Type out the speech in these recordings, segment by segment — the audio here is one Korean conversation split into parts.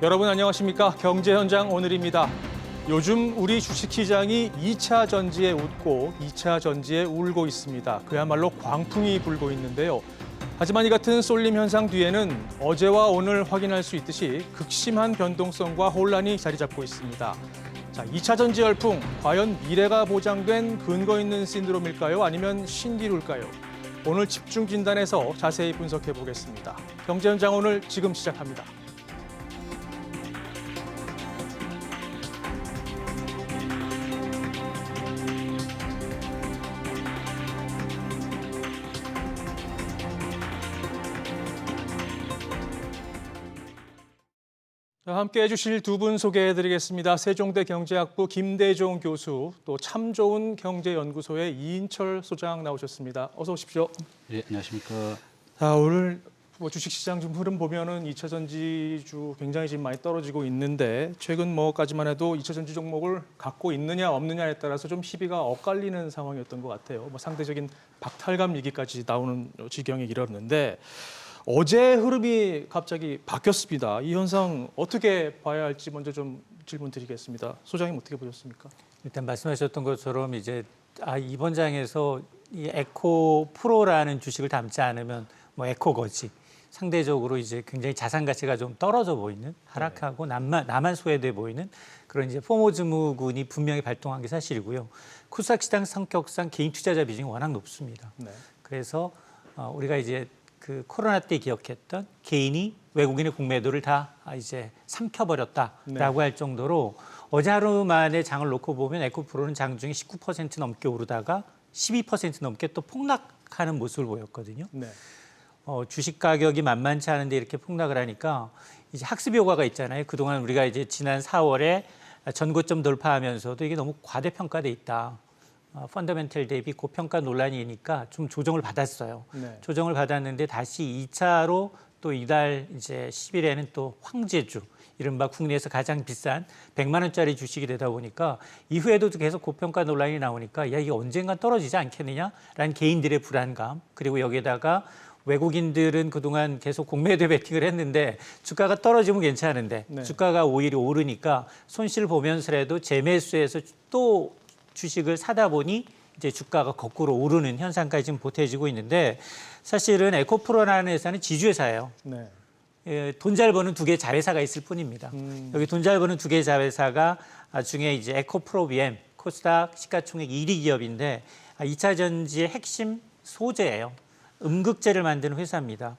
여러분 안녕하십니까? 경제현장 오늘입니다. 요즘 우리 주식시장이 2차 전지에 웃고 2차 전지에 울고 있습니다. 그야말로 광풍이 불고 있는데요. 하지만 이 같은 쏠림 현상 뒤에는 어제와 오늘 확인할 수 있듯이 극심한 변동성과 혼란이 자리 잡고 있습니다. 자, 2차 전지 열풍, 과연 미래가 보장된 근거 있는 신드롬일까요? 아니면 신기루일까요? 오늘 집중 진단에서 자세히 분석해 보겠습니다. 경제현장 오늘 지금 시작합니다. 함께 해주실 두 분 소개해드리겠습니다. 세종대 경제학부 김대종 교수, 또 참 좋은 경제연구소의 이인철 소장 나오셨습니다. 어서 오십시오. 네, 안녕하십니까. 자, 오늘 주식시장 좀 흐름 보면은 2차 전지주 굉장히 지금 많이 떨어지고 있는데 최근 뭐까지만 해도 2차 전지 종목을 갖고 있느냐 없느냐에 따라서 좀 희비가 엇갈리는 상황이었던 것 같아요. 상대적인 박탈감 얘기까지 나오는 지경에 이르렀는데. 어제 흐름이 갑자기 바뀌었습니다. 이 현상 어떻게 봐야 할지 먼저 좀 질문 드리겠습니다. 소장님 어떻게 보셨습니까? 일단 말씀하셨던 것처럼 이제 이번 장에서 이 에코 프로라는 주식을 담지 않으면 뭐 에코거지 상대적으로 이제 굉장히 자산 가치가 좀 떨어져 보이는 하락하고 나만 소외돼 보이는 그런 이제 포모즈무군이 분명히 발동한 게 사실이고요. 코스닥 시장 성격상 개인 투자자 비중이 워낙 높습니다. 네. 그래서 우리가 이제 그 코로나 때 기억했던 개인이 외국인의 공매도를 다 이제 삼켜버렸다라고 할 정도로 어제 하루 만에 장을 놓고 보면 에코프로는 장중에 19% 넘게 오르다가 12% 넘게 또 폭락하는 모습을 보였거든요. 네. 주식 가격이 만만치 않은데 이렇게 폭락을 하니까 이제 학습 효과가 있잖아요. 그동안 우리가 이제 지난 4월에 전고점 돌파하면서도 이게 너무 과대평가돼 있다. 펀더멘털 대비 고평가 논란이니까 좀 조정을 받았어요. 네. 조정을 받았는데 다시 2차로 또 이달 이제 10일에는 또 황제주, 이른바 국내에서 가장 비싼 100만 원짜리 주식이 되다 보니까 이후에도 계속 고평가 논란이 나오니까 야, 이게 언젠간 떨어지지 않겠느냐라는 개인들의 불안감, 그리고 여기에다가 외국인들은 그동안 계속 공매도 베팅을 했는데 주가가 떨어지면 괜찮은데 네. 주가가 오히려 오르니까 손실 보면서라도 재매수해서 또 주식을 사다 보니 이제 주가가 거꾸로 오르는 현상까지 지금 보태지고 있는데 사실은 에코프로라는 회사는 지주회사예요. 네. 돈 잘 버는 두 개의 자회사가 있을 뿐입니다. 여기 돈 잘 버는 두 개의 자회사가 중에 이제 에코프로 BM, 코스닥 시가총액 1위 기업인데 2차 전지의 핵심 소재예요. 음극재를 만드는 회사입니다.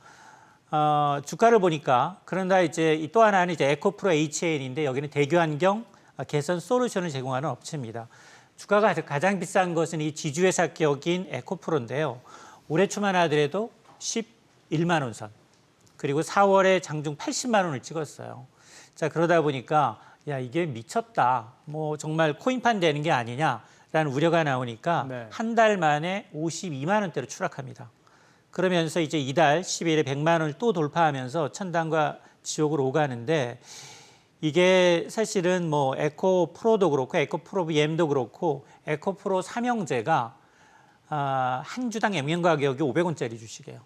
주가를 보니까 그런다 이제 또 하나는 이제 에코프로 HN인데 여기는 대교환경 개선 솔루션을 제공하는 업체입니다. 주가가 가장 비싼 것은 이 지주회사 격인 에코프로인데요. 올해 초만 하더라도 11만 원 선, 그리고 4월에 장중 80만 원을 찍었어요. 자, 그러다 보니까 야, 이게 미쳤다. 뭐 정말 코인판 되는 게 아니냐라는 우려가 나오니까 네. 한 달 만에 52만 원대로 추락합니다. 그러면서 이제 이달 10일에 100만 원을 또 돌파하면서 천당과 지옥으로 오가는데 이게 사실은 뭐 에코프로도 그렇고 에코프로 BM도 그렇고 에코프로 삼형제가 한 주당 액면 가격이 500원짜리 주식이에요.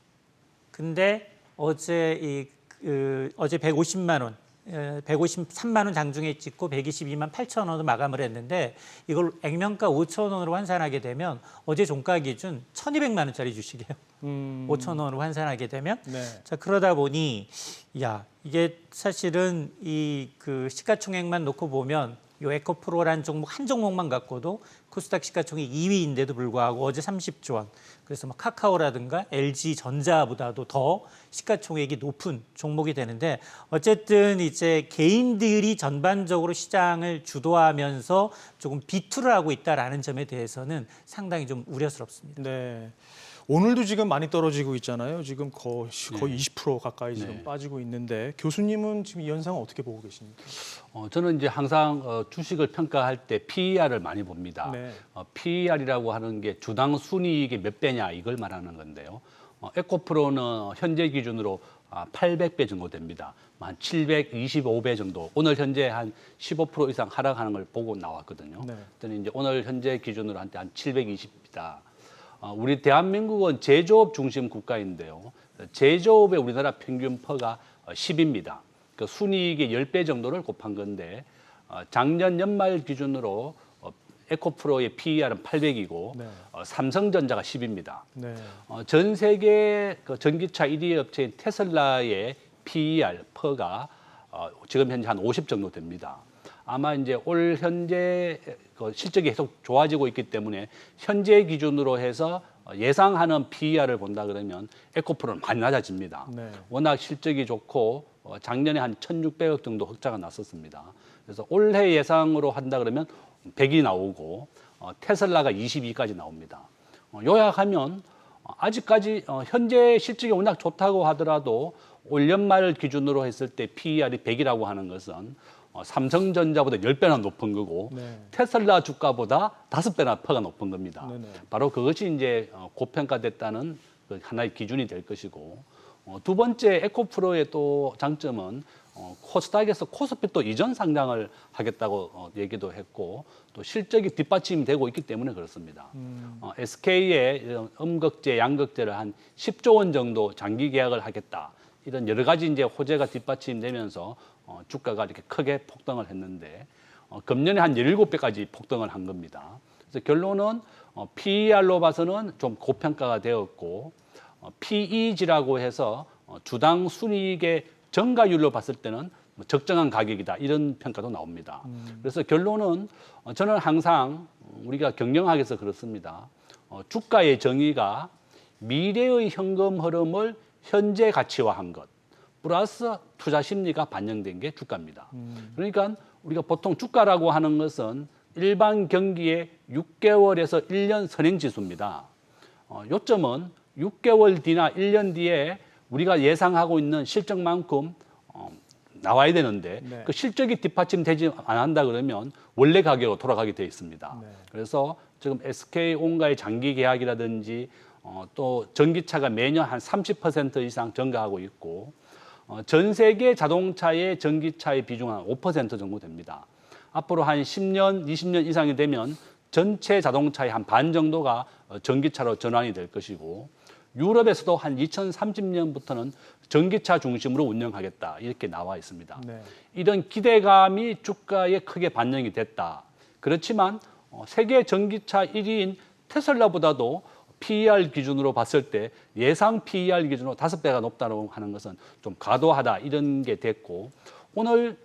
근데 어제 어제 150만 원, 153만 원 장중에 찍고 122만 8천 원으로 마감을 했는데 이걸 액면가 5천 원으로 환산하게 되면 어제 종가 기준 1,200만 원짜리 주식이에요. 5천 원으로 환산하게 되면 네. 자, 그러다 보니 야, 이게 사실은 그 시가총액만 놓고 보면 요 에코프로라는 종목 한 종목만 갖고도 코스닥 시가총액 2위인데도 불구하고 어제 30조 원. 그래서 뭐 카카오라든가 LG전자보다도 더 시가총액이 높은 종목이 되는데 어쨌든 이제 개인들이 전반적으로 시장을 주도하면서 조금 비투를 하고 있다라는 점에 대해서는 상당히 좀 우려스럽습니다. 네. 오늘도 지금 많이 떨어지고 있잖아요. 지금 거의 20% 가까이 지금 빠지고 있는데 교수님은 지금 이 현상을 어떻게 보고 계십니까? 저는 이제 항상 주식을 평가할 때 PER을 많이 봅니다. 네. PER이라고 하는 게 주당 순이익이 몇 배냐 이걸 말하는 건데요. 에코프로는 현재 기준으로 800배 정도 됩니다. 한 725배 정도. 오늘 현재 한 15% 이상 하락하는 걸 보고 나왔거든요. 네. 그랬더니 이제 오늘 현재 기준으로 한 720이다. 우리 대한민국은 제조업 중심 국가인데요. 제조업의 우리나라 평균 퍼가 10입니다. 그 순이익의 10배 정도를 곱한 건데 작년 연말 기준으로 에코프로의 PER은 800이고 네. 삼성전자가 10입니다. 네. 전 세계 그 전기차 1위 업체인 테슬라의 PER, 퍼가 지금 현재 한 50 정도 됩니다. 아마 이제 올 현재 그 실적이 계속 좋아지고 있기 때문에 현재 기준으로 해서 예상하는 PER을 본다 그러면 에코프로는 많이 낮아집니다. 네. 워낙 실적이 좋고 작년에 한 1,600억 정도 흑자가 났었습니다. 그래서 올해 예상으로 한다 그러면 100이 나오고 테슬라가 22까지 나옵니다. 요약하면 아직까지 현재 실적이 워낙 좋다고 하더라도 올 연말 기준으로 했을 때 PER이 100이라고 하는 것은 삼성전자보다 10배나 높은 거고 네. 테슬라 주가보다 5배나 퍼가 높은 겁니다. 네네. 바로 그것이 이제 고평가됐다는 그 하나의 기준이 될 것이고 두 번째 에코프로의 또 장점은 코스닥에서 코스피 또 이전 상장을 하겠다고 얘기도 했고 또 실적이 뒷받침되고 있기 때문에 그렇습니다. SK의 이런 음극재, 양극재를 한 10조 원 정도 장기 계약을 하겠다. 이런 여러 가지 이제 호재가 뒷받침되면서 주가가 이렇게 크게 폭등을 했는데 금년에 한 17배까지 폭등을 한 겁니다. 그래서 결론은 PER로 봐서는 좀 고평가가 되었고 PEG라고 해서 주당 순이익의 정가율로 봤을 때는 적정한 가격이다 이런 평가도 나옵니다. 그래서 결론은 저는 항상 우리가 경영학에서 그렇습니다. 주가의 정의가 미래의 현금 흐름을 현재 가치화한 것 플러스 투자 심리가 반영된 게 주가입니다. 그러니까 우리가 보통 주가라고 하는 것은 일반 경기의 6개월에서 1년 선행지수입니다. 요점은 6개월 뒤나 1년 뒤에 우리가 예상하고 있는 실적만큼 나와야 되는데 네. 그 실적이 뒷받침되지 않는다 그러면 원래 가격으로 돌아가게 돼 있습니다. 네. 그래서 지금 SK온가의 장기 계약이라든지 또 전기차가 매년 한 30% 이상 증가하고 있고 전 세계 자동차의 전기차의 비중은 한 5% 정도 됩니다. 앞으로 한 10년, 20년 이상이 되면 전체 자동차의 한 반 정도가 전기차로 전환이 될 것이고 유럽에서도 한 2030년부터는 전기차 중심으로 운영하겠다 이렇게 나와 있습니다. 네. 이런 기대감이 주가에 크게 반영이 됐다. 그렇지만 세계 전기차 1위인 테슬라보다도 PER 기준으로 봤을 때 예상 PER 기준으로 5배가 높다고 하는 것은 좀 과도하다 이런 게 됐고 오늘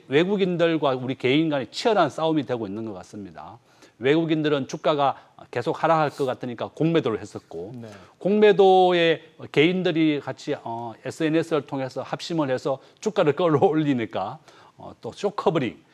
외국인들과 우리 개인 간의 치열한 싸움이 되고 있는 것 같습니다. 외국인들은 주가가 계속 하락할 것 같으니까 공매도를 했었고 네. 공매도에 개인들이 같이 SNS를 통해서 합심을 해서 주가를 끌어올리니까 또 쇼커버링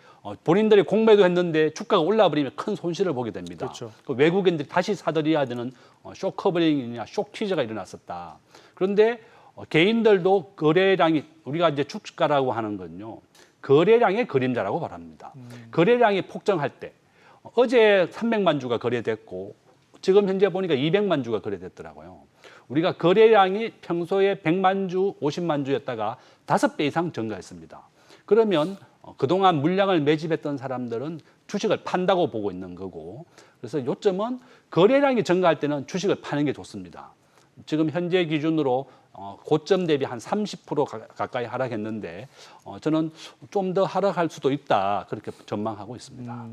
본인들이 공매도 했는데 주가가 올라버리면 큰 손실을 보게 됩니다. 그렇죠. 그 외국인들이 다시 사들여야 되는 쇼커버링이냐 쇼퀴즈가 일어났었다. 그런데 개인들도 거래량이 우리가 이제 주가라고 하는 건요. 거래량의 그림자라고 말합니다. 거래량이 폭증할 때 어제 300만 주가 거래됐고 지금 현재 보니까 200만 주가 거래됐더라고요. 우리가 거래량이 평소에 100만 주, 50만 주였다가 5배 이상 증가했습니다. 그러면 그동안 물량을 매집했던 사람들은 주식을 판다고 보고 있는 거고 그래서 요점은 거래량이 증가할 때는 주식을 파는 게 좋습니다. 지금 현재 기준으로 고점 대비 한 30% 가까이 하락했는데 저는 좀 더 하락할 수도 있다 그렇게 전망하고 있습니다.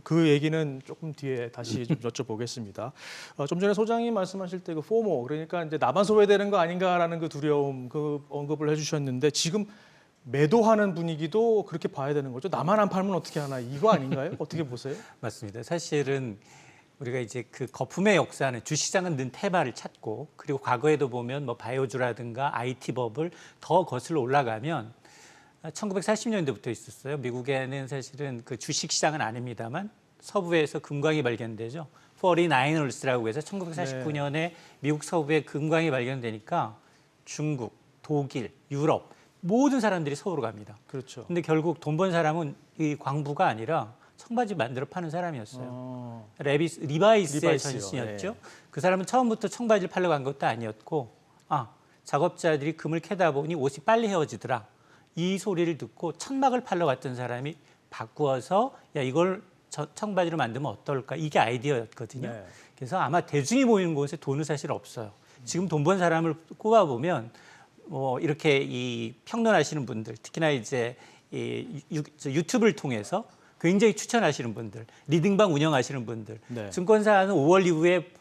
그 얘기는 조금 뒤에 다시 좀 여쭤보겠습니다. 좀 전에 소장님 말씀하실 때 그 포모 그러니까 이제 나만 소외되는 거 아닌가라는 그 두려움 그 언급을 해주셨는데 지금 매도하는 분위기도 그렇게 봐야 되는 거죠. 나만 안 팔면 어떻게 하나 이거 아닌가요? 어떻게 보세요? 맞습니다. 사실은 우리가 이제 그 거품의 역사는 주시장은 늘 태발을 찾고 그리고 과거에도 보면 뭐 바이오주라든가 IT 버블 더 거슬러 올라가면 1940년대부터 있었어요. 미국에는 사실은 그 주식 시장은 아닙니다만 서부에서 금광이 발견되죠. 49ers라고 해서 1949년에 미국 서부에 금광이 발견되니까 중국, 독일, 유럽 모든 사람들이 서울로 갑니다. 그렇죠. 근데 결국 돈 번 사람은 이 광부가 아니라 청바지 만들어 파는 사람이었어요. 리바이스의 리바이스요. 전신이었죠. 네. 그 사람은 처음부터 청바지를 팔러 간 것도 아니었고 작업자들이 금을 캐다 보니 옷이 빨리 헤어지더라. 이 소리를 듣고 천막을 팔러 갔던 사람이 바꾸어서 야 이걸 청바지로 만들면 어떨까? 이게 아이디어였거든요. 네. 그래서 아마 대중이 모이는 곳에 돈은 사실 없어요. 지금 돈 번 사람을 꼽아보면 뭐 이렇게 이 평론하시는 분들, 특히나 이제 이 유튜브를 통해서 굉장히 추천하시는 분들, 리딩방 운영하시는 분들, 네. 증권사는 5월 이후에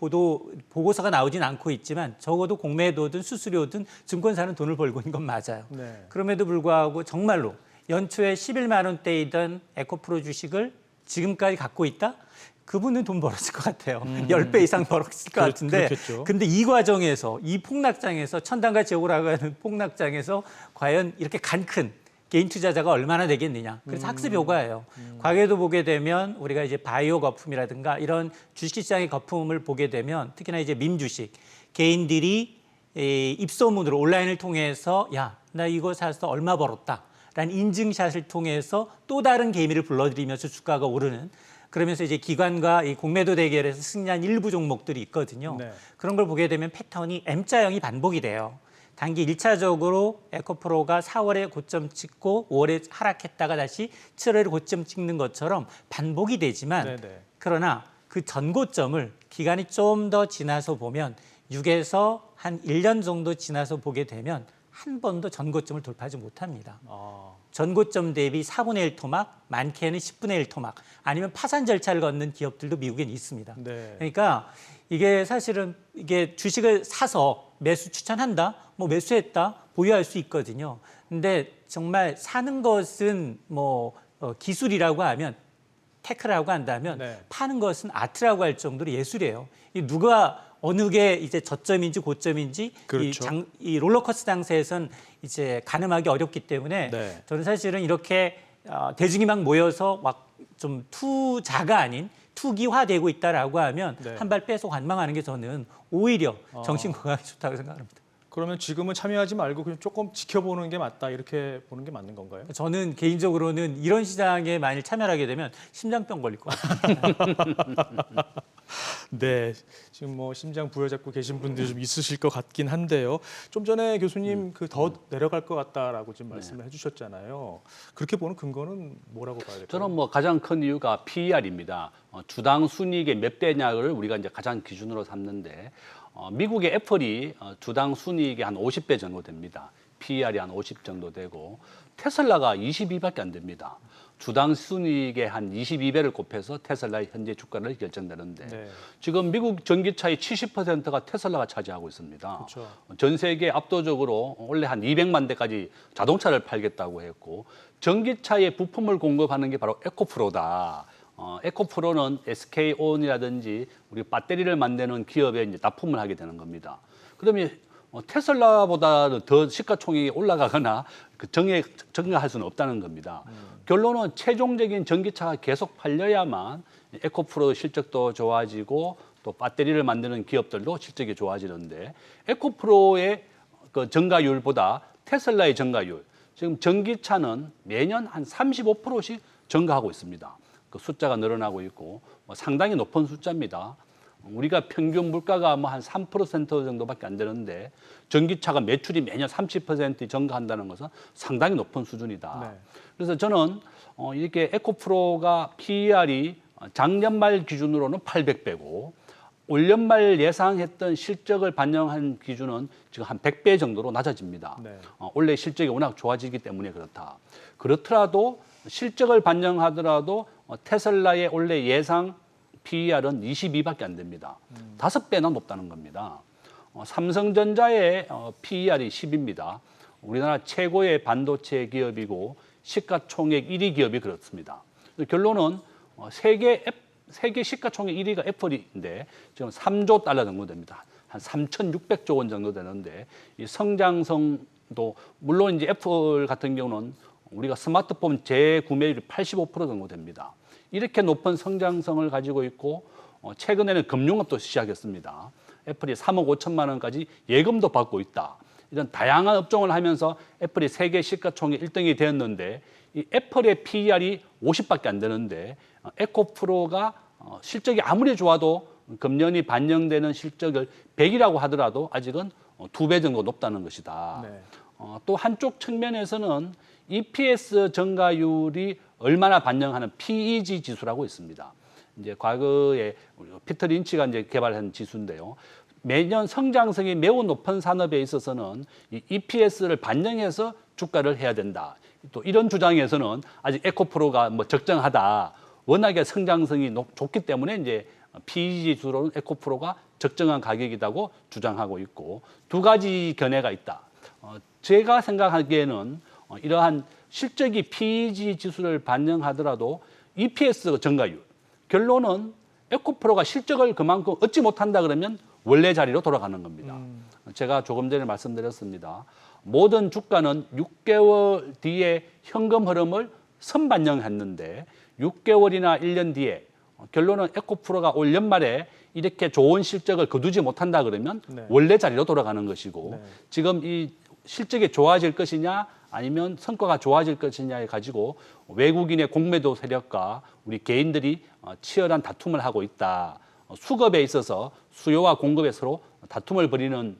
보고서가 나오진 않고 있지만 적어도 공매도든 수수료든 증권사는 돈을 벌고 있는 건 맞아요. 네. 그럼에도 불구하고 정말로 연초에 11만 원대이던 에코프로 주식을 지금까지 갖고 있다? 그분은 돈 벌었을 것 같아요. 10배 이상 벌었을 것 같은데. 그렇겠죠. 근데 이 과정에서, 이 폭락장에서, 천당과 지옥으로 가는 폭락장에서 과연 이렇게 간 큰 개인 투자자가 얼마나 되겠느냐. 그래서 학습 효과예요. 과거에도 보게 되면 우리가 이제 바이오 거품이라든가 이런 주식시장의 거품을 보게 되면 특히나 이제 밈주식, 개인들이 입소문으로 온라인을 통해서 야, 나 이거 사서 얼마 벌었다. 라는 인증샷을 통해서 또 다른 개미를 불러들이면서 주가가 오르는 그러면서 이제 기관과 이 공매도 대결에서 승리한 일부 종목들이 있거든요. 네. 그런 걸 보게 되면 패턴이 M자형이 반복이 돼요. 단기 1차적으로 에코프로가 4월에 고점 찍고 5월에 하락했다가 다시 7월에 고점 찍는 것처럼 반복이 되지만 네네. 그러나 그 전고점을 기간이 좀 더 지나서 보면 6에서 한 1년 정도 지나서 보게 되면 한 번도 전고점을 돌파하지 못합니다. 전고점 대비 4분의 1 토막, 많게는 10분의 1 토막, 아니면 파산 절차를 걷는 기업들도 미국엔 있습니다. 네. 그러니까 이게 사실은 이게 주식을 사서 매수 추천한다, 뭐 매수했다, 보유할 수 있거든요. 근데 정말 사는 것은 뭐 기술이라고 하면 테크라고 한다면 네. 파는 것은 아트라고 할 정도로 예술이에요. 이 누가 어느 게 이제 저점인지 고점인지 그렇죠. 이 롤러코스터 장세에선 이제 가늠하기 어렵기 때문에 네. 저는 사실은 이렇게 대중이 막 모여서 막 좀 투자가 아닌 투기화되고 있다라고 하면 네. 한 발 빼서 관망하는 게 저는 오히려 정신 건강에 좋다고 생각합니다. 그러면 지금은 참여하지 말고 그냥 조금 지켜보는 게 맞다 이렇게 보는 게 맞는 건가요? 저는 개인적으로는 이런 시장에 만일 참여하게 되면 심장병 걸릴 것 같아요. 네, 지금 뭐 심장 부여잡고 계신 분들이 좀 있으실 것 같긴 한데요. 좀 전에 교수님 그 더 내려갈 것 같다라고 지금 말씀을 해주셨잖아요. 그렇게 보는 근거는 뭐라고 봐야 될까요? 저는 뭐 가장 큰 이유가 PER입니다. 주당 순이익의 몇 배냐를 우리가 이제 가장 기준으로 삼는데 미국의 애플이 주당 순이익이 한 50배 정도 됩니다. PER이 한 50 정도 되고 테슬라가 22밖에 안 됩니다. 주당 순이익의 한 22배를 곱해서 테슬라의 현재 주가를 결정되는데 네. 지금 미국 전기차의 70%가 테슬라가 차지하고 있습니다. 그렇죠. 전 세계 압도적으로 원래 한 200만 대까지 자동차를 팔겠다고 했고 전기차에 부품을 공급하는 게 바로 에코프로다. 에코프로는 SK온이라든지 우리 배터리를 만드는 기업에 이제 납품을 하게 되는 겁니다. 그러면 테슬라보다는 더 시가총액이 올라가거나 증가할 수는 없다는 겁니다. 결론은 최종적인 전기차가 계속 팔려야만 에코프로 실적도 좋아지고 또 배터리를 만드는 기업들도 실적이 좋아지는데 에코프로의 그 증가율보다 테슬라의 증가율, 지금 전기차는 매년 한 35%씩 증가하고 있습니다. 그 숫자가 늘어나고 있고 상당히 높은 숫자입니다. 우리가 평균 물가가 뭐 한 3% 정도밖에 안 되는데 전기차가 매출이 매년 30% 증가한다는 것은 상당히 높은 수준이다. 네. 그래서 저는 이렇게 에코프로가 PER이 작년 말 기준으로는 800배고 올 연말 예상했던 실적을 반영한 기준은 지금 한 100배 정도로 낮아집니다. 네. 원래 실적이 워낙 좋아지기 때문에 그렇다. 그렇더라도 실적을 반영하더라도 테슬라의 원래 예상 PER은 22밖에 안 됩니다. 5배나 높다는 겁니다. 삼성전자의 PER이 10입니다. 우리나라 최고의 반도체 기업이고 시가총액 1위 기업이 그렇습니다. 결론은 세계 시가총액 1위가 애플인데 지금 3조 달러 정도 됩니다. 한 3,600조 원 정도 되는데 이 성장성도 물론 이제 애플 같은 경우는 우리가 스마트폰 재구매율이 85% 정도 됩니다. 이렇게 높은 성장성을 가지고 있고 최근에는 금융업도 시작했습니다. 애플이 3억 5천만 원까지 예금도 받고 있다. 이런 다양한 업종을 하면서 애플이 세계 시가총액 1등이 되었는데 이 애플의 PER이 50밖에 안 되는데 에코프로가 실적이 아무리 좋아도 금년이 반영되는 실적을 100이라고 하더라도 아직은 2배 정도 높다는 것이다. 네. 또 한쪽 측면에서는 EPS 증가율이 얼마나 반영하는 PEG 지수라고 있습니다. 이제 과거에 피터 린치가 이제 개발한 지수인데요. 매년 성장성이 매우 높은 산업에 있어서는 이 EPS를 반영해서 주가를 해야 된다. 또 이런 주장에서는 아직 에코프로가 뭐 적정하다. 워낙에 성장성이 좋기 때문에 이제 PE 지수로는 에코프로가 적정한 가격이라고 주장하고 있고 두 가지 견해가 있다. 제가 생각하기에는 이러한 실적이 PEG 지수를 반영하더라도 EPS 증가율 결론은 에코프로가 실적을 그만큼 얻지 못한다 그러면 원래 자리로 돌아가는 겁니다. 제가 조금 전에 말씀드렸습니다. 모든 주가는 6개월 뒤에 현금 흐름을 선반영했는데 6개월이나 1년 뒤에 결론은 에코프로가 올 연말에 이렇게 좋은 실적을 거두지 못한다 그러면 네. 원래 자리로 돌아가는 것이고 네. 지금 이 실적이 좋아질 것이냐 아니면 성과가 좋아질 것이냐에 가지고 외국인의 공매도 세력과 우리 개인들이 치열한 다툼을 하고 있다. 수급에 있어서 수요와 공급에 서로 다툼을 벌이는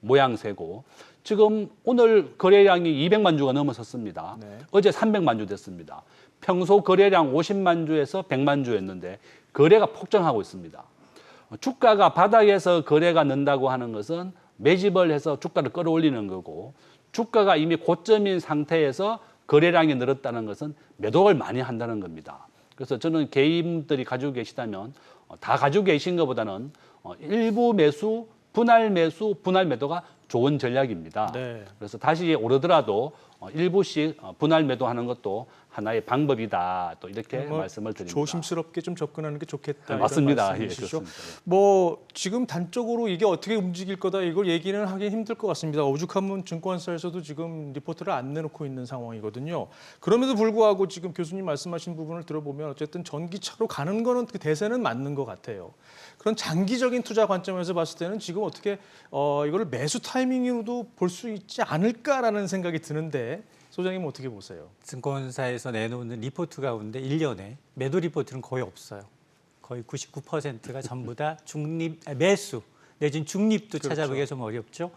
모양새고 지금 오늘 거래량이 200만 주가 넘어섰습니다. 네. 어제 300만 주 됐습니다. 평소 거래량 50만 주에서 100만 주였는데 거래가 폭증하고 있습니다. 주가가 바닥에서 거래가 는다고 하는 것은 매집을 해서 주가를 끌어올리는 거고 주가가 이미 고점인 상태에서 거래량이 늘었다는 것은 매도를 많이 한다는 겁니다. 그래서 저는 개인들이 가지고 계시다면 다 가지고 계신 것보다는 일부 매수, 분할 매수, 분할 매도가 좋은 전략입니다. 네. 그래서 다시 오르더라도 일부씩 분할 매도하는 것도 하나의 방법이다. 또 이렇게 말씀을 드립니다. 조심스럽게 좀 접근하는 게 좋겠다. 네, 맞습니다. 이런 예, 말씀이시죠? 그렇습니다. 뭐 지금 단적으로 이게 어떻게 움직일 거다 이걸 얘기는 하기 힘들 것 같습니다. 오죽하면 증권사에서도 지금 리포트를 안 내놓고 있는 상황이거든요. 그럼에도 불구하고 지금 교수님 말씀하신 부분을 들어보면 어쨌든 전기차로 가는 거는 그 대세는 맞는 것 같아요. 그런 장기적인 투자 관점에서 봤을 때는 지금 어떻게 이거를 매수 타이밍으로도 볼 수 있지 않을까라는 생각이 드는데 소장님 어떻게 보세요? 증권사에서 내놓는 리포트 가운데 1년에 매도 리포트는 거의 없어요. 거의 99%가 전부 다 매수 내지는 중립도 그렇죠. 찾아보기가 좀 어렵죠.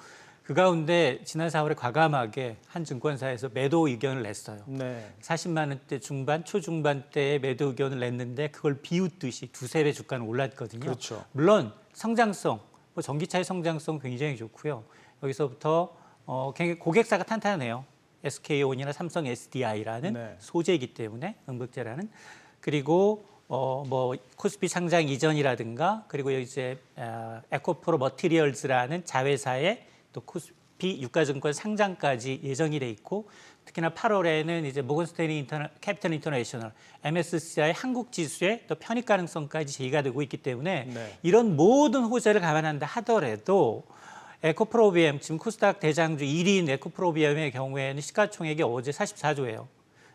그 가운데 지난 4월에 과감하게 한 증권사에서 매도 의견을 냈어요. 네. 40만 원대 중반, 초중반대에 매도 의견을 냈는데 그걸 비웃듯이 두세 배 주가는 올랐거든요. 그렇죠. 물론 성장성, 뭐 전기차의 성장성 굉장히 좋고요. 여기서부터 굉장히 고객사가 탄탄해요. SK온이나 삼성 SDI라는 네. 소재이기 때문에 응급제라는 그리고 뭐 코스피 상장 이전이라든가 그리고 이제 에코프로 머티리얼즈라는 자회사의 또 코스피 유가증권 상장까지 예정이 돼 있고 특히나 8월에는 이제 모건스탠리 캐피털 인터내셔널 MSCI 한국 지수의 또 편입 가능성까지 제기가 되고 있기 때문에 네. 이런 모든 호재를 감안한다 하더라도 에코프로비엠 지금 코스닥 대장주 1위인 에코프로비엠의 경우에는 시가총액이 어제 44조예요.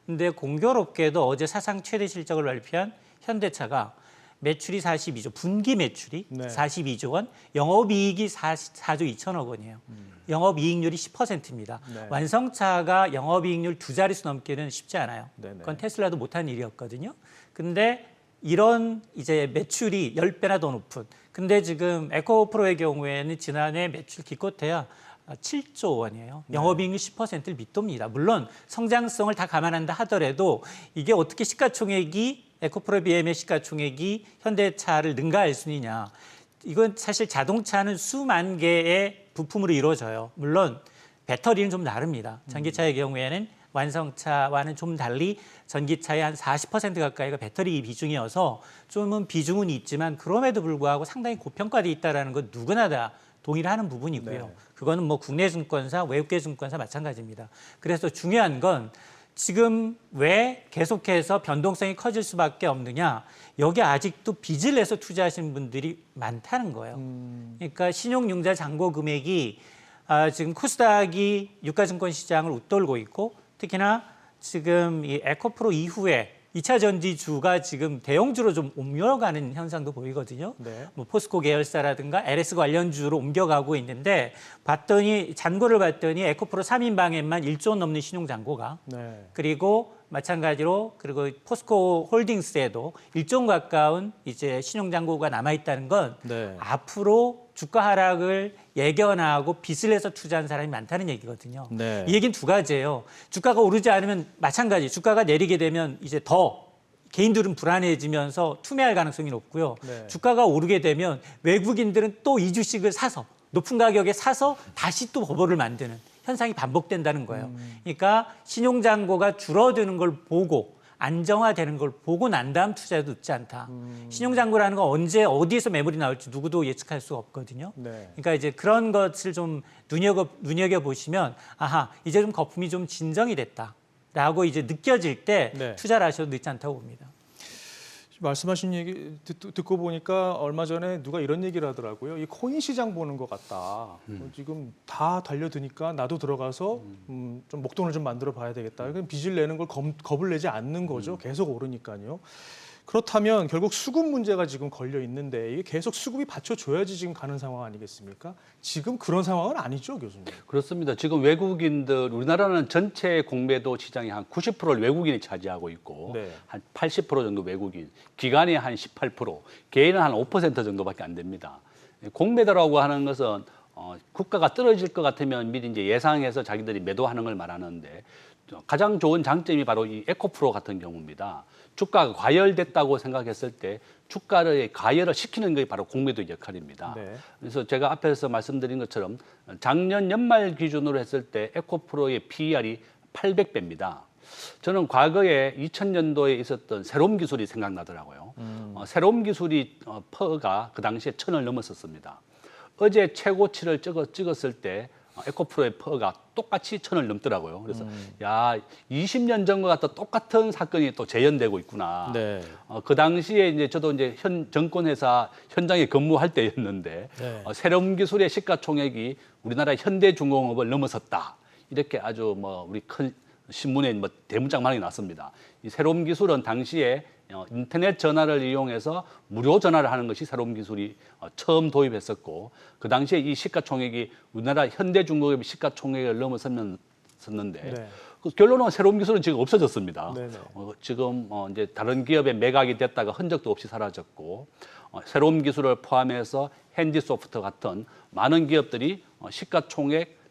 근데 공교롭게도 어제 사상 최대 실적을 발표한 현대차가 매출이 42조, 분기 매출이 네. 42조 원, 영업이익이 4조 2천억 원이에요. 영업이익률이 10%입니다. 네. 완성차가 영업이익률 두 자릿수 넘기는 쉽지 않아요. 네네. 그건 테슬라도 못한 일이었거든요. 근데 이런 이제 매출이 10배나 더 높은. 근데 지금 에코프로의 경우에는 지난해 매출 기껏해야 7조 원이에요. 영업이익률 10%를 밑돕니다. 물론 성장성을 다 감안한다 하더라도 이게 어떻게 시가총액이 에코프로비엠의 시가총액이 현대차를 능가할 수 있느냐. 이건 사실 자동차는 수만 개의 부품으로 이루어져요. 물론 배터리는 좀 다릅니다. 전기차의 경우에는 완성차와는 좀 달리 전기차의 한 40% 가까이가 배터리 비중이어서 좀은 비중은 있지만 그럼에도 불구하고 상당히 고평가돼 있다는 건 누구나 다 동의를 하는 부분이고요. 네. 그거는 뭐 국내 증권사, 외국계 증권사 마찬가지입니다. 그래서 중요한 건 지금 왜 계속해서 변동성이 커질 수밖에 없느냐. 여기 아직도 빚을 내서 투자하시는 분들이 많다는 거예요. 그러니까 신용융자 잔고 금액이 지금 코스닥이 유가증권 시장을 웃돌고 있고 특히나 지금 이 에코프로 이후에 2차 전지주가 지금 대형주로 좀 옮겨가는 현상도 보이거든요. 네. 뭐 포스코 계열사라든가 LS 관련주로 옮겨가고 있는데 잔고를 봤더니 에코프로 3인방에만 1조 원 넘는 신용 잔고가 네. 그리고 마찬가지로 그리고 포스코 홀딩스에도 1조 원 가까운 이제 신용 잔고가 남아 있다는 건 네. 앞으로 주가 하락을 예견하고 빚을 내서 투자하는 사람이 많다는 얘기거든요. 네. 이 얘기는 두 가지예요. 주가가 오르지 않으면 마찬가지. 주가가 내리게 되면 이제 더 개인들은 불안해지면서 투매할 가능성이 높고요. 네. 주가가 오르게 되면 외국인들은 또 2주씩을 사서 높은 가격에 사서 다시 또 버블을 만드는 현상이 반복된다는 거예요. 그러니까 신용잔고가 줄어드는 걸 보고 안정화되는 걸 보고 난 다음 투자해도 늦지 않다. 신용잔고라는 건 언제 어디에서 매물이 나올지 누구도 예측할 수가 없거든요. 네. 그러니까 이제 그런 것을 좀 눈여겨 보시면 아하 이제 좀 거품이 좀 진정이 됐다라고 이제 느껴질 때 네. 투자를 하셔도 늦지 않다고 봅니다. 말씀하신 얘기 듣고 보니까 얼마 전에 누가 이런 얘기를 하더라고요. 이 코인 시장 보는 것 같다. 지금 다 달려드니까 나도 들어가서 좀 목돈을 좀 만들어 봐야 되겠다. 그럼 빚을 내는 걸 겁을 내지 않는 거죠. 계속 오르니까요. 그렇다면 결국 수급 문제가 지금 걸려 있는데 이게 계속 수급이 받쳐줘야지 지금 가는 상황 아니겠습니까? 지금 그런 상황은 아니죠, 교수님. 그렇습니다. 지금 외국인들 우리나라는 전체 공매도 시장의 한 90%를 외국인이 차지하고 있고 네. 한 80% 정도 외국인, 기관이 한 18%, 개인은 한 5% 정도밖에 안 됩니다. 공매도라고 하는 것은 국가가 떨어질 것 같으면 미리 이제 예상해서 자기들이 매도하는 걸 말하는데 가장 좋은 장점이 바로 이 에코프로 같은 경우입니다. 주가가 과열됐다고 생각했을 때 주가를 과열을 시키는 게 바로 공매도 역할입니다. 네. 그래서 제가 앞에서 말씀드린 것처럼 작년 연말 기준으로 했을 때 에코프로의 PER이 800배입니다. 저는 과거에 2000년도에 있었던 새로운 기술이 생각나더라고요. 새로운 기술이 퍼가 그 당시에 1000을 넘었었습니다. 어제 최고치를 찍었을 때 에코프로의 퍼가 똑같이 1000을 넘더라고요. 그래서 야 20년 전과 같은 똑같은 사건이 또 재현되고 있구나. 네. 그 당시에 이제 저도 이제 정권회사 현장에 근무할 때였는데 네. 새로운 기술의 시가총액이 우리나라 현대중공업을 넘어섰다. 이렇게 아주 뭐 우리 큰 신문에 뭐 대문짝만하게 났습니다. 이 새로운 기술은 당시에 인터넷 전화를 이용해서 무료 전화를 하는 것이 새로운 기술이 처음 도입했었고 그 당시에 이 시가총액이 우리나라 현대중공업의 시가총액을 넘어섰는데 네. 그 결론은 새로운 기술은 지금 없어졌습니다. 네네. 지금 이제 다른 기업에 매각이 됐다가 흔적도 없이 사라졌고 새로운 기술을 포함해서 핸디소프트 같은 많은 기업들이 시가총액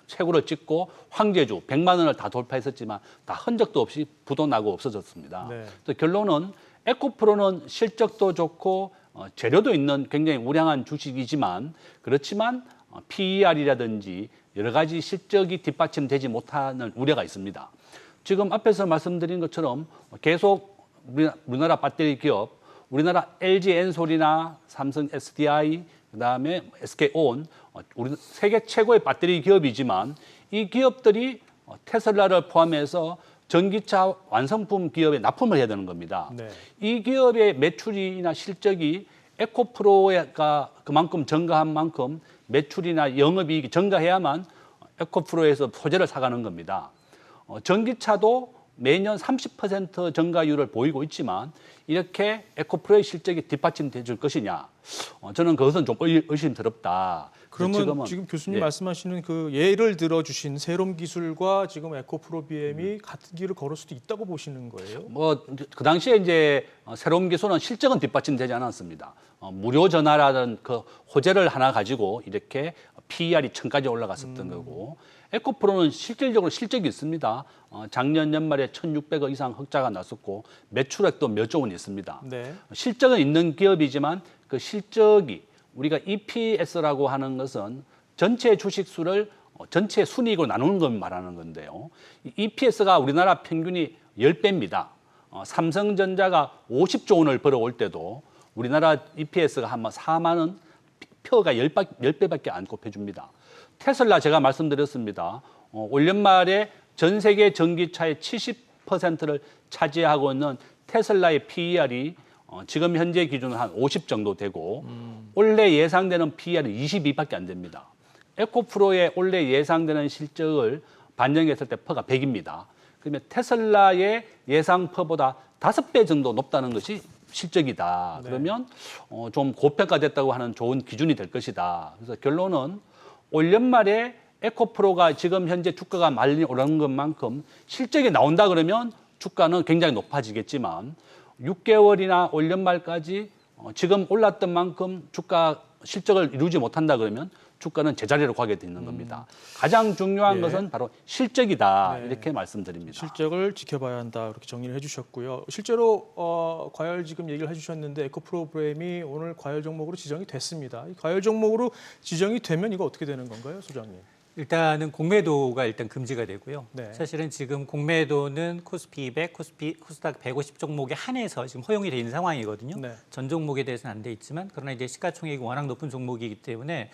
최고를 찍고 황제주 100만 원을 다 돌파했었지만 다 흔적도 없이 부도 나고 없어졌습니다. 네. 그래서 결론은 에코프로는 실적도 좋고 재료도 있는 굉장히 우량한 주식이지만 그렇지만 PER이라든지 여러 가지 실적이 뒷받침되지 못하는 우려가 있습니다. 지금 앞에서 말씀드린 것처럼 계속 우리나라 배터리 기업, 우리나라 LG 엔솔이나 삼성 SDI, 그다음에 SK온, 우리 세계 최고의 배터리 기업이지만 이 기업들이 테슬라를 포함해서 전기차 완성품 기업에 납품을 해야 되는 겁니다. 네. 이 기업의 매출이나 실적이 에코프로가 그만큼 증가한 만큼 매출이나 영업이익이 증가해야만 에코프로에서 소재를 사가는 겁니다. 전기차도 매년 30% 증가율을 보이고 있지만 이렇게 에코프로의 실적이 뒷받침돼 줄 것이냐? 저는 그것은 좀 의심스럽다. 그러면 지금 교수님 말씀하시는 그 예를 들어 주신 세롬 기술과 지금 에코프로 BM이 같은 길을 걸을 수도 있다고 보시는 거예요? 뭐 그 당시에 이제 새로운 기술은 실적은 뒷받침되지 않았습니다. 무료 전화라는 그 호재를 하나 가지고 이렇게 PER이 1000까지 올라갔었던 거고 에코프로는 실질적으로 실적이 있습니다. 작년 연말에 1,600억 이상 흑자가 났었고 매출액도 몇 조 원 있습니다. 네. 실적은 있는 기업이지만 그 실적이 우리가 EPS라고 하는 것은 전체 주식수를 전체 순이익으로 나누는 걸 말하는 건데요. EPS가 우리나라 평균이 10배입니다. 삼성전자가 50조 원을 벌어올 때도 우리나라 EPS가 한 4만 원, 표가 10배밖에 안 꼽혀줍니다. 테슬라 제가 말씀드렸습니다. 올 연말에 전 세계 전기차의 70%를 차지하고 있는 테슬라의 PER이 지금 현재 기준은 한 50 정도 되고 올해 예상되는 PER이 22밖에 안 됩니다. 에코프로의 올해 예상되는 실적을 반영했을 때 퍼가 100입니다. 그러면 테슬라의 예상 퍼보다 5배 정도 높다는 것이 실적이다. 네. 그러면 좀 고평가됐다고 하는 좋은 기준이 될 것이다. 그래서 결론은 올 연말에 에코프로가 지금 현재 주가가 많이 오르는 것만큼 실적이 나온다 그러면 주가는 굉장히 높아지겠지만 6개월이나 올 연말까지 지금 올랐던 만큼 주가 실적을 이루지 못한다 그러면 주가는 제자리로 가게 되는 겁니다. 가장 중요한 예. 것은 바로 실적이다 네. 이렇게 말씀드립니다. 실적을 지켜봐야 한다 이렇게 정리를 해주셨고요. 실제로 과열 지금 얘기를 해주셨는데 에코프로그램이 오늘 과열 종목으로 지정이 됐습니다. 이 과열 종목으로 지정이 되면 이거 어떻게 되는 건가요, 소장님? 일단은 공매도가 일단 금지가 되고요. 네. 사실은 지금 공매도는 코스피 200, 코스닥 150 종목에 한해서 지금 허용이 돼 있는 상황이거든요. 네. 전 종목에 대해서는 안 돼 있지만 그러나 이제 시가총액이 워낙 높은 종목이기 때문에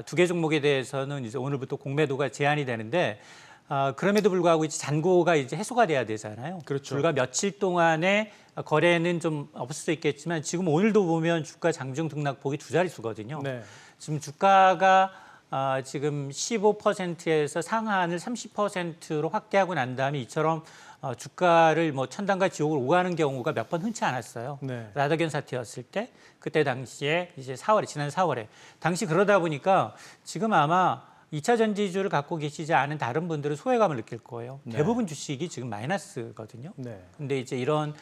두 개 종목에 대해서는 이제 오늘부터 공매도가 제한이 되는데 그럼에도 불구하고 이제 잔고가 이제 해소가 돼야 되잖아요. 그렇죠. 불과 며칠 동안에 거래는 좀 없을 수 있겠지만 지금 오늘도 보면 주가 장중 등락폭이 두 자릿수거든요. 네. 지금 주가가 지금 15%에서 상한을 30%로 확대하고 난 다음에 이처럼 주가를 뭐 천당과 지옥을 오가는 경우가 몇 번 흔치 않았어요. 네. 라더견 사태였을 때 그때 당시에 이제 지난 4월에 당시 그러다 보니까 지금 아마 2차 전지주를 갖고 계시지 않은 다른 분들은 소외감을 느낄 거예요. 네. 대부분 주식이 지금 마이너스거든요. 네. 근데 이제 이런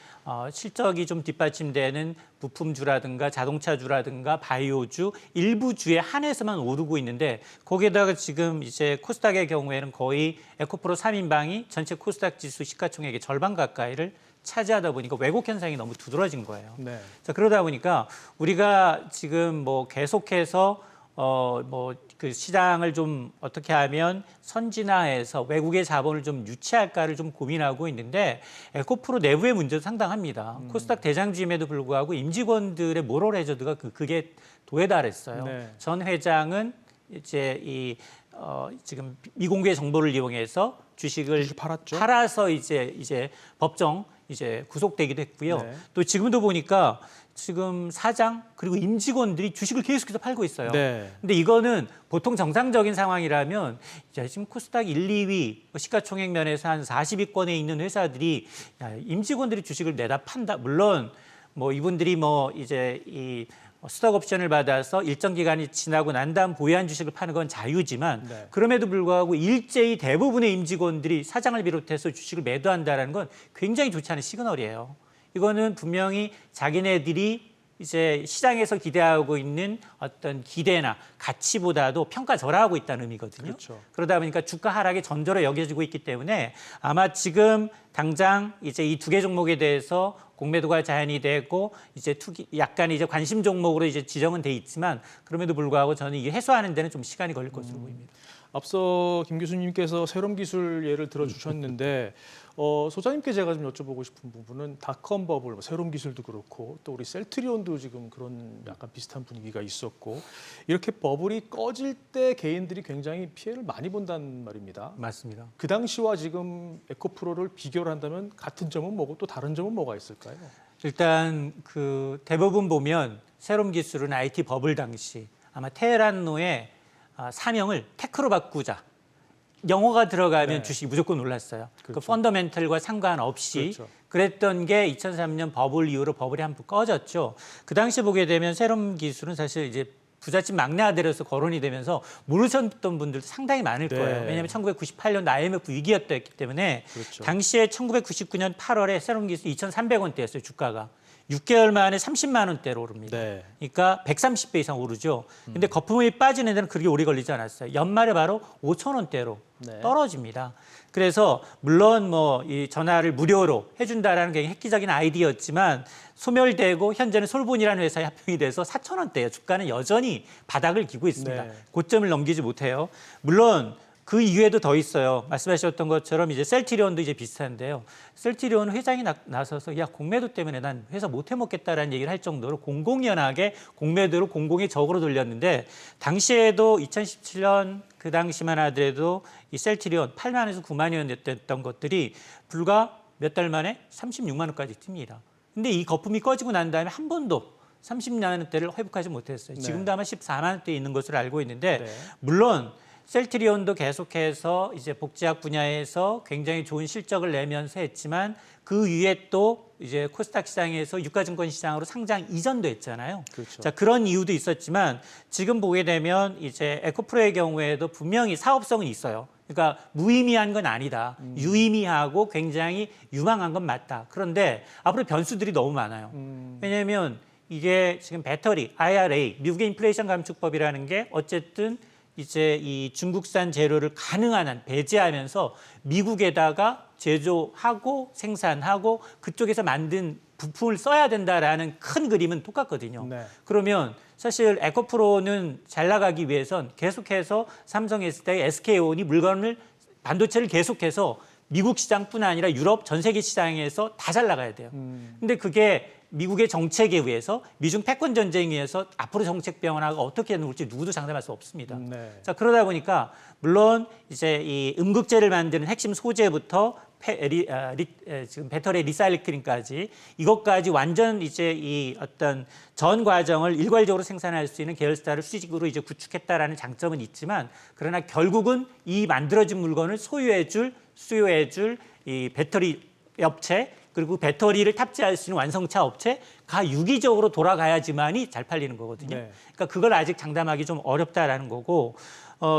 실적이 좀 뒷받침되는 부품주라든가 자동차주라든가 바이오주 일부 주에 한해서만 오르고 있는데 거기에다가 지금 이제 코스닥의 경우에는 거의 에코프로 3인방이 전체 코스닥 지수 시가총액의 절반 가까이를 차지하다 보니까 왜곡 현상이 너무 두드러진 거예요. 네. 자, 그러다 보니까 우리가 지금 뭐 계속해서 그 시장을 좀 어떻게 하면 선진화해서 외국의 자본을 좀 유치할까를 좀 고민하고 있는데 에코프로 내부의 문제도 상당합니다. 코스닥 대장주임에도 불구하고 임직원들의 모럴 해저드가 그게 도에 달했어요. 네. 전 회장은 이제 지금 미공개 정보를 이용해서 주식을 팔았죠. 팔아서 이제 법정 이제 구속되기도 했고요. 네. 또 지금도 보니까 지금 사장 그리고 임직원들이 주식을 계속해서 팔고 있어요. 네. 근데 이거는 보통 정상적인 상황이라면 지금 코스닥 1, 2위 시가총액 면에서 한 40위권에 있는 회사들이 임직원들이 주식을 내다 판다. 물론 뭐 이분들이 뭐 이제 이 스톡 옵션을 받아서 일정 기간이 지나고 난 다음 보유한 주식을 파는 건 자유지만 네. 그럼에도 불구하고 일제히 대부분의 임직원들이 사장을 비롯해서 주식을 매도한다는 건 굉장히 좋지 않은 시그널이에요. 이거는 분명히 자기네들이 이제 시장에서 기대하고 있는 어떤 기대나 가치보다도 평가절하하고 있다는 의미거든요. 그렇죠. 그러다 보니까 주가 하락의 전조로 여겨지고 있기 때문에 아마 지금 당장 이제 이 두 개 종목에 대해서 공매도가 제한이 되고 이제 약간 이제 관심 종목으로 이제 지정은 돼 있지만 그럼에도 불구하고 저는 이게 해소하는 데는 좀 시간이 걸릴 것으로 보입니다. 앞서 김 교수님께서 새로운 기술 예를 들어주셨는데 소장님께 제가 좀 여쭤보고 싶은 부분은 닷컴 버블, 새로운 기술도 그렇고 또 우리 셀트리온도 지금 그런 약간 비슷한 분위기가 있었고 이렇게 버블이 꺼질 때 개인들이 굉장히 피해를 많이 본다는 말입니다. 맞습니다. 그 당시와 지금 에코프로를 비교를 한다면 같은 점은 뭐고 또 다른 점은 뭐가 있을까요? 일단 그 대부분 보면 새로운 기술은 IT 버블 당시 아마 테헤란노의 사명을 테크로 바꾸자. 영어가 들어가면 네. 주식이 무조건 올랐어요. 그렇죠. 그 펀더멘털과 상관없이 그렇죠. 그랬던 게 2003년 버블 이후로 버블이 한 번 꺼졌죠. 그 당시 보게 되면 새로운 기술은 사실 이제 부잣집 막내 아들로서 거론이 되면서 모르셨던 분들도 상당히 많을 네. 거예요. 왜냐하면 1998년 IMF 위기였기 때문에 그렇죠. 당시에 1999년 8월에 새로운 기술 2,300원대였어요. 주가가. 6개월 만에 30만 원대로 오릅니다. 네. 그러니까 130배 이상 오르죠. 근데 거품이 빠지는 데는 그렇게 오래 걸리지 않았어요. 연말에 바로 5천 원대로 네. 떨어집니다. 그래서 물론 뭐 이 전화를 무료로 해준다라는 게 획기적인 아이디어였지만 소멸되고 현재는 솔본이라는 회사에 합병이 돼서 4천 원대예요. 주가는 여전히 바닥을 기고 있습니다. 네. 고점을 넘기지 못해요. 물론 그 이외에도 더 있어요. 말씀하셨던 것처럼 이제 셀트리온도 이제 비슷한데요. 셀트리온 회장이 나서서 야 공매도 때문에 난 회사 못 해먹겠다라는 얘기를 할 정도로 공공연하게 공매도를 공공의 적으로 돌렸는데 당시에도 2017년 그 당시만 하더라도 이 셀트리온 8만에서 9만이 됐던 것들이 불과 몇 달 만에 36만 원까지 뜁니다. 근데 이 거품이 꺼지고 난 다음에 한 번도 30만 원대를 회복하지 못했어요. 네. 지금도 아마 14만 원대에 있는 것으로 알고 있는데 네. 물론 셀트리온도 계속해서 이제 복제학 분야에서 굉장히 좋은 실적을 내면서 했지만 그 위에 또 이제 코스닥 시장에서 유가증권 시장으로 상장 이전도 했잖아요. 그렇죠. 자, 그런 이유도 있었지만 지금 보게 되면 이제 에코프로의 경우에도 분명히 사업성은 있어요. 그러니까 무의미한 건 아니다. 유의미하고 굉장히 유망한 건 맞다. 그런데 앞으로 변수들이 너무 많아요. 왜냐하면 이게 지금 배터리, IRA, 미국의 인플레이션 감축법이라는 게 어쨌든 이제 이 중국산 재료를 가능한 한 배제하면서 미국에다가 제조하고 생산하고 그쪽에서 만든 부품을 써야 된다라는 큰 그림은 똑같거든요. 네. 그러면 사실 에코프로는 잘 나가기 위해선 계속해서 삼성, SK, SK온이 물건을 반도체를 계속해서 미국 시장뿐 아니라 유럽 전 세계 시장에서 다 잘 나가야 돼요. 근데 그게 미국의 정책에 의해서 미중 패권 전쟁에 의해서 앞으로 정책 변화가 어떻게 놓을지 누구도 장담할 수 없습니다. 네. 자, 그러다 보니까 물론 이제 이 음극재를 만드는 핵심 소재부터 지금 배터리 리사이클링까지 이것까지 완전 이제 이 어떤 전 과정을 일괄적으로 생산할 수 있는 계열사를 수직으로 이제 구축했다라는 장점은 있지만 그러나 결국은 이 만들어진 물건을 수요해줄 이 배터리 업체 그리고 배터리를 탑재할 수 있는 완성차 업체가 유기적으로 돌아가야지만이 잘 팔리는 거거든요. 네. 그러니까 그걸 아직 장담하기 좀 어렵다라는 거고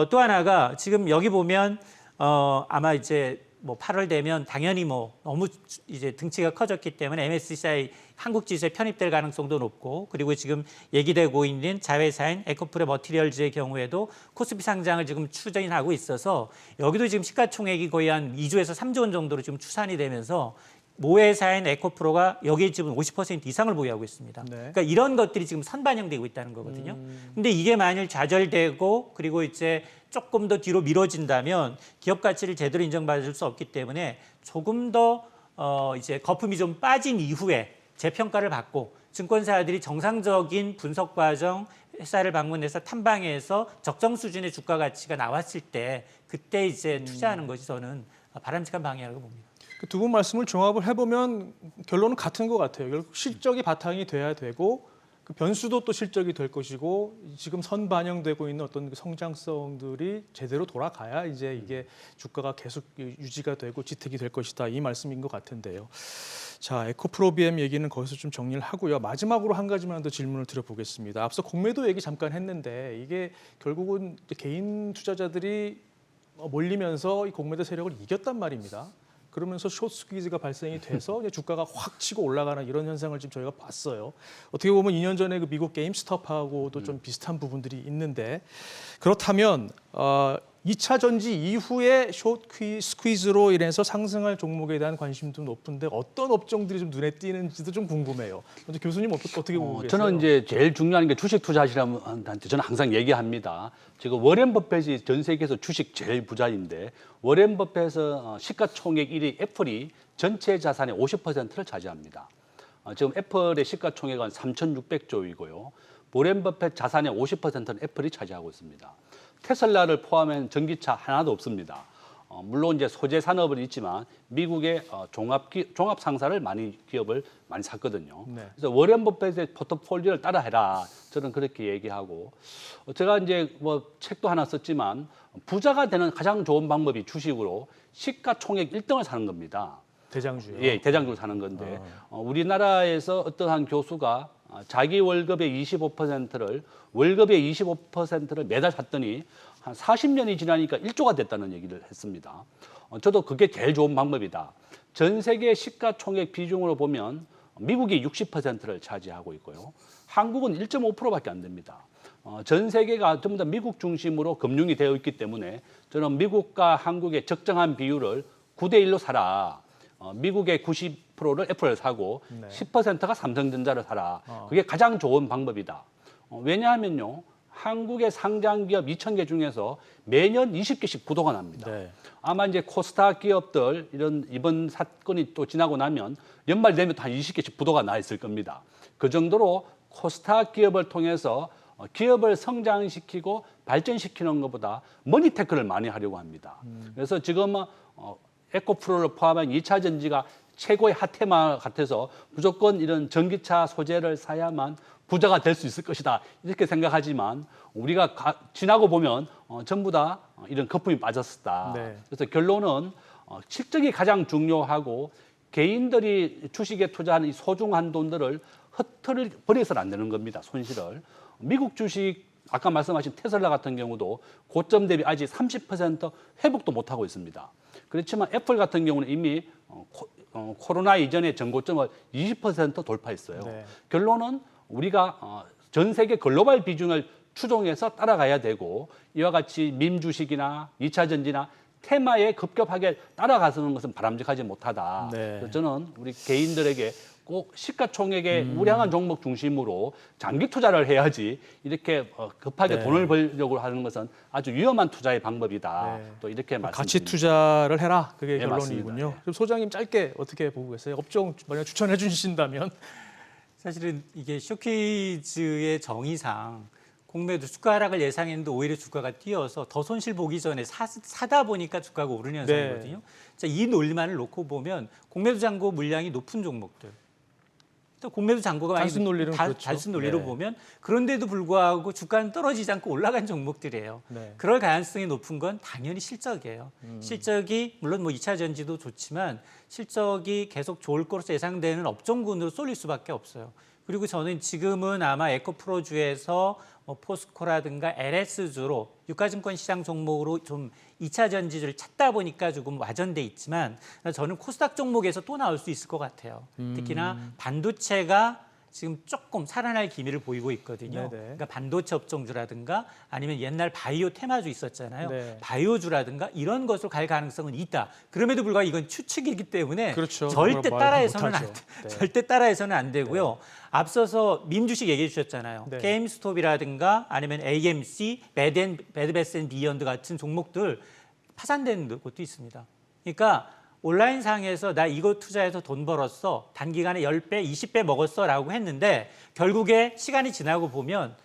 또 하나가 지금 여기 보면 아마 이제 뭐 8월 되면 당연히 뭐 너무 이제 등치가 커졌기 때문에 MSCI 한국 지수에 편입될 가능성도 높고 그리고 지금 얘기되고 있는 자회사인 에코프로 머티리얼즈의 경우에도 코스피 상장을 지금 추진하고 있어서 여기도 지금 시가총액이 거의 한 2조에서 3조 원 정도로 지금 추산이 되면서 모회사인 에코프로가 여기에 지금 50% 이상을 보유하고 있습니다. 네. 그러니까 이런 것들이 지금 선반영되고 있다는 거거든요. 근데 이게 만일 좌절되고 그리고 이제 조금 더 뒤로 미뤄진다면 기업 가치를 제대로 인정받을 수 없기 때문에 조금 더 이제 거품이 좀 빠진 이후에 재평가를 받고 증권사들이 정상적인 분석 과정 회사를 방문해서 탐방해서 적정 수준의 주가 가치가 나왔을 때 그때 이제 투자하는 것이 저는 바람직한 방향이라고 봅니다. 그 두 분 말씀을 종합을 해보면 결론은 같은 것 같아요. 결국 실적이 바탕이 돼야 되고 그 변수도 또 실적이 될 것이고 지금 선반영되고 있는 어떤 성장성들이 제대로 돌아가야 이제 이게 주가가 계속 유지가 되고 지탱이 될 것이다. 이 말씀인 것 같은데요. 자, 에코프로비엠 얘기는 거기서 좀 정리를 하고요. 마지막으로 한 가지만 더 질문을 드려보겠습니다. 앞서 공매도 얘기 잠깐 했는데 이게 결국은 개인 투자자들이 몰리면서 이 공매도 세력을 이겼단 말입니다. 그러면서 숏 스퀴즈가 발생이 돼서 이제 주가가 확 치고 올라가는 이런 현상을 지금 저희가 봤어요. 어떻게 보면 2년 전에 그 미국 게임스톱하고도 좀 비슷한 부분들이 있는데 그렇다면 2차 전지 이후에 숏 스퀴즈로 인해서 상승할 종목에 대한 관심도 높은데 어떤 업종들이 좀 눈에 띄는지도 좀 궁금해요. 먼저 교수님 어떻게 보고 계세요? 저는 이제 제일 중요한 게 주식 투자하시라는 분한테 저는 항상 얘기합니다. 지금 워렌 버핏이 전 세계에서 주식 제일 부자인데 워렌 버핏은 시가총액 1위 애플이 전체 자산의 50%를 차지합니다. 지금 애플의 시가총액은 3,600조이고요. 워렌 버핏 자산의 50%는 애플이 차지하고 있습니다. 테슬라를 포함한 전기차 하나도 없습니다. 물론 이제 소재 산업은 있지만 미국의 종합 상사를 기업을 많이 샀거든요. 네. 그래서 워렌 버핏의 포트폴리오를 따라해라. 저는 그렇게 얘기하고 제가 이제 뭐 책도 하나 썼지만 부자가 되는 가장 좋은 방법이 주식으로 시가총액 1등을 사는 겁니다. 대장주요. 예, 대장주를 사는 건데 우리나라에서 어떠한 교수가 자기 월급의 25%를 월급의 25%를 매달 샀더니 한 40년이 지나니까 1조가 됐다는 얘기를 했습니다. 저도 그게 제일 좋은 방법이다. 전 세계 시가총액 비중으로 보면 미국이 60%를 차지하고 있고요. 한국은 1.5%밖에 안 됩니다. 전 세계가 전부 다 미국 중심으로 금융이 되어 있기 때문에 저는 미국과 한국의 적정한 비율을 9대1로 사라. 미국의 90%를 애플을 사고 네. 10%가 삼성전자를 사라. 그게 가장 좋은 방법이다. 왜냐하면요. 한국의 상장 기업 2,000개 중에서 매년 20개씩 부도가 납니다. 네. 아마 이제 코스닥 기업들 이번 사건이 또 지나고 나면 연말 되면 한 20개씩 부도가 나 있을 겁니다. 그 정도로 코스닥 기업을 통해서 기업을 성장시키고 발전시키는 것보다 머니테크를 많이 하려고 합니다. 그래서 지금 에코프로를 포함한 2차 전지가 최고의 핫테마 같아서 무조건 이런 전기차 소재를 사야만 부자가 될 수 있을 것이다 이렇게 생각하지만 우리가 지나고 보면 전부 다 이런 거품이 빠졌었다. 네. 그래서 결론은 실적이 가장 중요하고 개인들이 주식에 투자하는 이 소중한 돈들을 버려서는 안 되는 겁니다. 손실을. 미국 주식 아까 말씀하신 테슬라 같은 경우도 고점 대비 아직 30% 회복도 못하고 있습니다. 그렇지만 애플 같은 경우는 이미 코로나 이전의 전고점을 20% 돌파했어요. 네. 결론은 우리가 전 세계 글로벌 비중을 추종해서 따라가야 되고 이와 같이 밈 주식이나 2차 전지나 테마에 급격하게 따라가서는 것은 바람직하지 못하다. 네. 그래서 저는 우리 개인들에게 꼭 시가총액의 우량한 종목 중심으로 장기 투자를 해야지 이렇게 급하게 네. 돈을 벌려고 하는 것은 아주 위험한 투자의 방법이다. 네. 또 이렇게 말씀드립니다. 가치 투자를 해라. 그게 네, 결론이군요. 맞습니다. 그럼 소장님 짧게 어떻게 보고 계세요? 업종 만약 추천해 주신다면? 사실은 이게 쇼퀴즈의 정의상 공매도 주가 하락을 예상했는데 오히려 주가가 뛰어서 더 손실 보기 전에 사다 보니까 주가가 오르는 현상이거든요. 자, 이 논리만을 놓고 보면 공매도 잔고 물량이 높은 종목들, 또 공매도 잔고가 많이 단순 논리는 그렇죠. 단순 논리로 네. 보면 그런데도 불구하고 주가는 떨어지지 않고 올라간 종목들이에요. 네. 그럴 가능성이 높은 건 당연히 실적이에요. 실적이 물론 뭐 2차 전지도 좋지만 실적이 계속 좋을 것으로 예상되는 업종군으로 쏠릴 수밖에 없어요. 그리고 저는 지금은 아마 에코프로주에서 뭐 포스코라든가 LS주로 유가증권 시장 종목으로 좀 2차 전지를 찾다 보니까 조금 와전돼 있지만 저는 코스닥 종목에서 또 나올 수 있을 것 같아요. 특히나 반도체가 지금 조금 살아날 기미를 보이고 있거든요. 네네. 그러니까 반도체 업종주라든가 아니면 옛날 바이오 테마주 있었잖아요. 네. 바이오주라든가 이런 것으로 갈 가능성은 있다. 그럼에도 불구하고 이건 추측이기 때문에 그렇죠. 절대 그걸 따라해서는 못하죠. 안 돼. 네. 절대 따라해서는 안 되고요. 앞서서 밈주식 얘기해 주셨잖아요. 네. 게임스톱이라든가 아니면 AMC, 배드베스앤비언드 같은 종목들 파산된 곳도 있습니다. 그러니까 온라인상에서 나 이거 투자해서 돈 벌었어. 단기간에 10배, 20배 먹었어라고 했는데 결국에 시간이 지나고 보면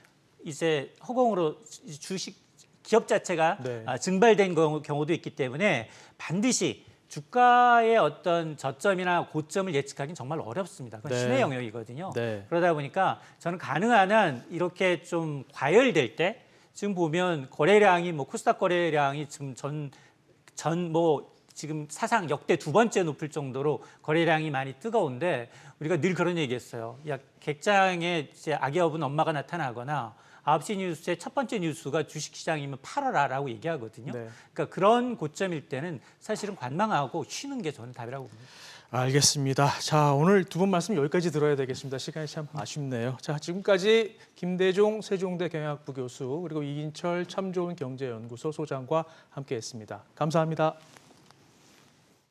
이제 허공으로 주식 기업 자체가 네. 증발된 경우도 있기 때문에 반드시 주가의 어떤 저점이나 고점을 예측하기는 정말 어렵습니다. 그건 네. 신의 영역이거든요. 네. 그러다 보니까 저는 가능한 한 이렇게 좀 과열될 때 지금 보면 거래량이 뭐 코스닥 거래량이 지금 지금 사상 역대 두 번째 높을 정도로 거래량이 많이 뜨거운데 우리가 늘 그런 얘기했어요. 야, 객장에 이제 악의 업은 엄마가 나타나거나 9시 뉴스의 첫 번째 뉴스가 주식시장이면 팔아라라고 얘기하거든요. 네. 그러니까 그런 고점일 때는 사실은 관망하고 쉬는 게 저는 답이라고 봅니다. 알겠습니다. 자, 오늘 두 분 말씀 여기까지 들어야 되겠습니다. 시간이 참 아쉽네요. 자, 지금까지 김대종 세종대 경영학부 교수 그리고 이인철 참 좋은 경제연구소 소장과 함께했습니다. 감사합니다.